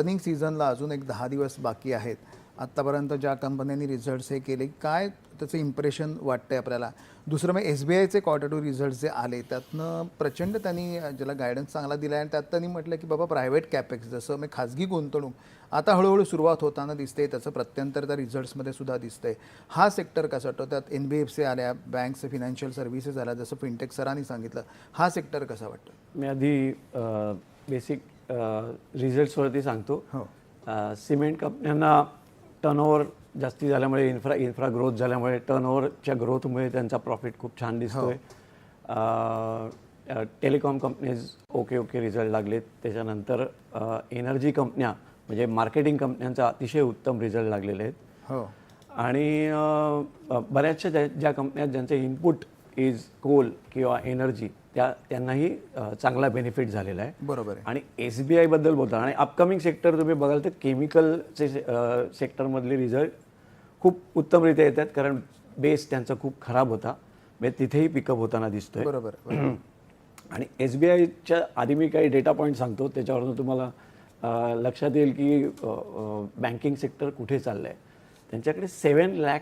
Earning सीझनला अजून एक 10 दिवस बाकी आहेत. आत्तापर्यंत ज्या कंपन्यांनी रिझल्ट्स हे केले, काय त्याचं इम्प्रेशन वाटतंय आपल्याला? दुसरं मग SBIचे क्वार्टर टू रिझल्ट्स जे आले, त्यातनं प्रचंड त्यांनी ज्याला गायडन्स चांगला दिला आहे आणि त्यात त्यांनी म्हटलं की बाबा प्रायव्हेट कॅपेक्स जसं मग खाजगी गुंतवणूक आता हळूहळू सुरुवात होताना दिसते, त्याचं प्रत्यंतर त्या रिझल्ट्समध्ये सुद्धा दिसतंय. हा सेक्टर कसा वाटतो? त्यात NBFC आल्या, बँक्स, फायनान्शियल सर्व्हिसेस आल्या, जसं फिनटेक सरांनी सांगितलं. हा सेक्टर कसा वाटतो? मी आधी बेसिक रिझल्ट्सवरती सांगतो. सिमेंट कंपन्यांना टर्नओव्हर जास्ती झाल्यामुळे इन्फ्रा ग्रोथ झाल्यामुळे टर्नओव्हरच्या ग्रोथमुळे त्यांचा प्रॉफिट खूप छान दिसतोय. टेलिकॉम कंपनीज ओके रिझल्ट लागलेत. त्याच्यानंतर एनर्जी कंपन्या म्हणजे मार्केटिंग कंपन्यांचा अतिशय उत्तम रिझल्ट लागलेले आहेत. आणि बऱ्याचशा ज्या कंपन्या ज्यांचे इनपुट इज कोल किंवा एनर्जी त्यांनाही चांगला बेनिफिट झालेला आहे. बरोबर आहे. आणि SBI बद्दल बोलता आणि अपकमिंग सेक्टर तुम्ही बघाल तर केमिकलचे सेक्टरमधले रिझल्ट खूप उत्तमरित्या येतात, कारण बेस त्यांचा खूप खराब होता, म्हणजे तिथेही पिकअप होताना दिसतोय. बरोबर. आणि SBIच्या आधी मी काही डेटा पॉईंट सांगतो, त्याच्यावरून तुम्हाला लक्षात येईल की बँकिंग सेक्टर कुठे चाललं आहे. त्यांच्याकडे 7 लाख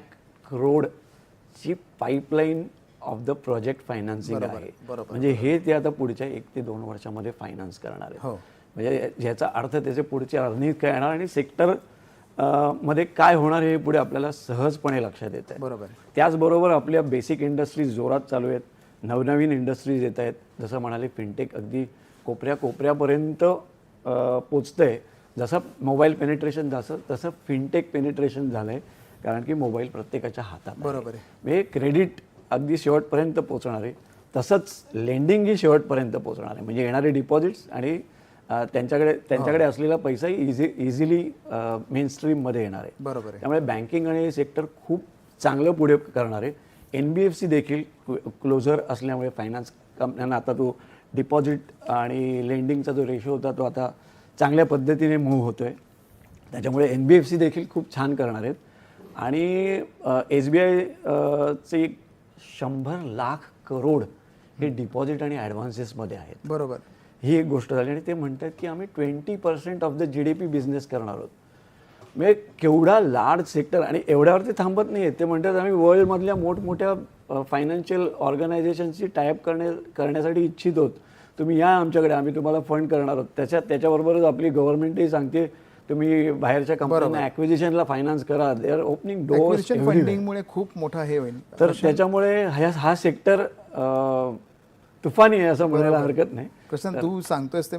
करोडची pipeline of the project financing आहे. म्हणजे हे ते आता पुढच्या 1 ते 2 वर्षामध्ये फायनान्स करणार आहेत. म्हणजे ह्याचा अर्थ त्याचे पुढचे अर्निंग काय येणार आणि सेक्टर मध्ये काय होणार हे पुढे आपल्याला सहजपणे लक्षात येत आहे. बरोबर. त्याचबरोबर आपल्या बेसिक इंडस्ट्रीज जोरात चालू आहेत, नवनवीन इंडस्ट्रीज येत आहेत. जसं म्हणाले फिनटेक अगदी कोपऱ्यापर्यंत पोचतंय. जसं मोबाईल पेनिट्रेशन तसं फिनटेक पेनिट्रेशन झालं आहे, कारण की मोबाईल प्रत्येकाच्या हातात. बरोबर आहे. म्हणजे क्रेडिट अगदी शेवटपर्यंत पोचणार आहे, तसंच लेंडिंगही शेवटपर्यंत पोचणार आहे. म्हणजे येणारे डिपॉझिट्स आणि त्यांच्याकडे असलेला पैसाही इझिली मेनस्ट्रीममध्ये येणार आहे. बरोबर आहे. त्यामुळे बँकिंग आणि सेक्टर खूप चांगलं पुढे करणार आहे. NBFC देखील क्लोजर असल्यामुळे फायनान्स कंपन्यांना आता तो डिपॉझिट आणि लेंडिंगचा जो रेशो होता तो आता चांगल्या पद्धतीने मूव्ह होतोय. त्याच्यामुळे NBFC देखील खूप छान करणार आहेत. आणि SBIचे 100 लाख करोड हे डिपॉझिट आणि ॲडव्हान्सेसमध्ये आहेत. बरोबर. ही एक गोष्ट झाली. आणि ते म्हणतात की आम्ही 20% ऑफ द GDP बिझनेस करणार आहोत. म्हणजे केवढा लार्ज सेक्टर. आणि एवढ्यावरती थांबत नाही आहेत. ते म्हणतात आम्ही वर्ल्डमधल्या मोठमोठ्या फायनान्शियल ऑर्गनायझेशनशी टायअप करण्यासाठी इच्छित आहोत. तुम्ही या आमच्याकडे, आम्ही तुम्हाला फंड करणार आहोत. त्याच्याबरोबरच आपली गव्हर्नमेंटही सांगते तुम्ही बाहेरच्या कंपन्यांना ॲक्विजिशनला फायनान्स करा. They are opening doors. फंडिंगमुळे खूप मोठा हे होईल. तर त्याच्यामुळे हा सेक्टर तुफानी आहे असं म्हणायला हरकत नाही. कृष्ण, तू सांगतोयस ते